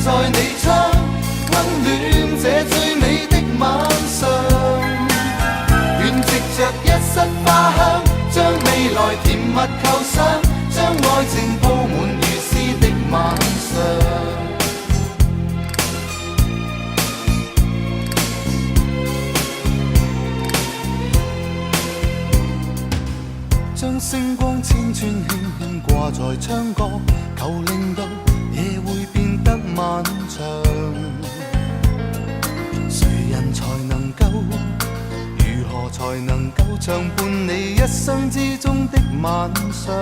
在你窗，溫暖這最美的晚上。願藉着一室花香，將未來甜蜜構想，將愛情鋪滿如詩的晚上。將星光千串輕輕掛在窗角，求令到夜會變得漫長。誰人才能夠，如何才能夠長伴你一生之中的晚上？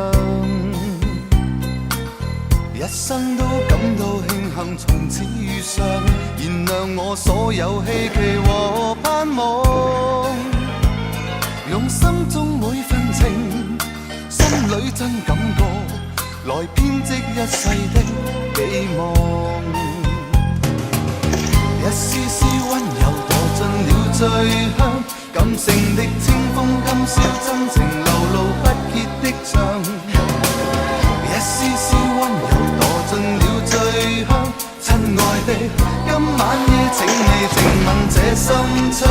一生都感到慶幸從此遇上，燃亮我所有希冀和盼望。用心中每份情，心裏真感覺，來編織一世的寄望。一絲絲溫柔墮進了最香，感性的清風今宵真情流露不竭的唱。一絲絲溫柔墮進了最香，親愛的，今晚夜請你靜吻這心窗。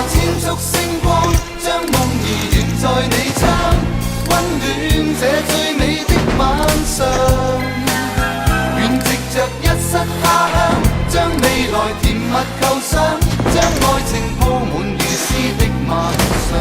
千束星光，將夢兒懸在你窗，溫暖這最美的晚上。願藉着一室花香，將未來甜蜜構想，將愛情鋪滿如詩的晚上。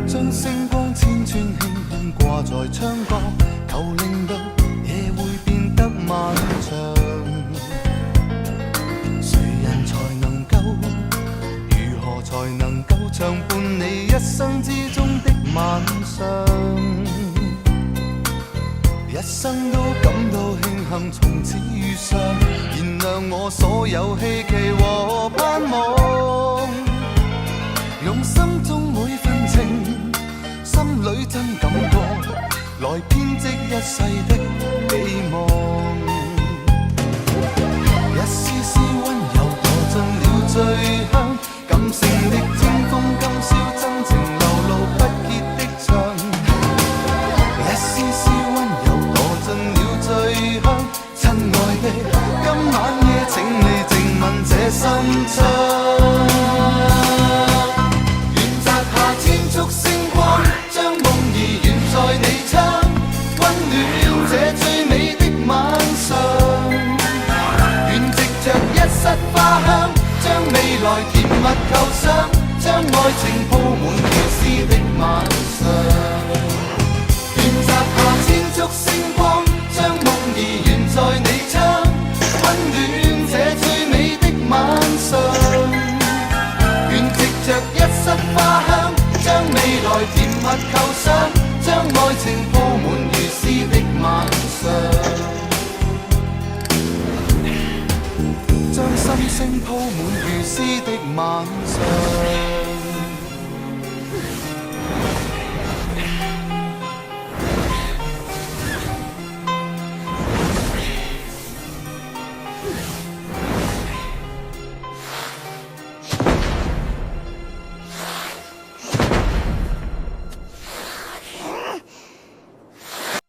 將星光千串輕輕掛在窗角，求令到夜會變得漫長。誰人才能夠，如何才能夠長伴你一生之中的晚上？一生都感到慶幸從此遇上，燃亮我所有希冀和盼望。用心中每份情，心裏真感覺，來編織一世的寄望。一絲絲溫柔墮進了最香，感性的清風今宵真情流露不竭的唱。一絲絲溫柔墮進了最香，親愛的，今晚夜請你靜吻這心窗。千束星光，將夢兒懸在你窗，溫暖這最美的晚上。願藉着一室花香，將未來甜蜜構想，將愛情鋪滿如詩的晚上。願摘下千束星光，將夢兒懸在你窗，溫暖這最美的晚上。願藉着一室花香，將未來甜蜜構想，將愛情鋪滿如詩的晚上。將心聲鋪滿如詩的晚上。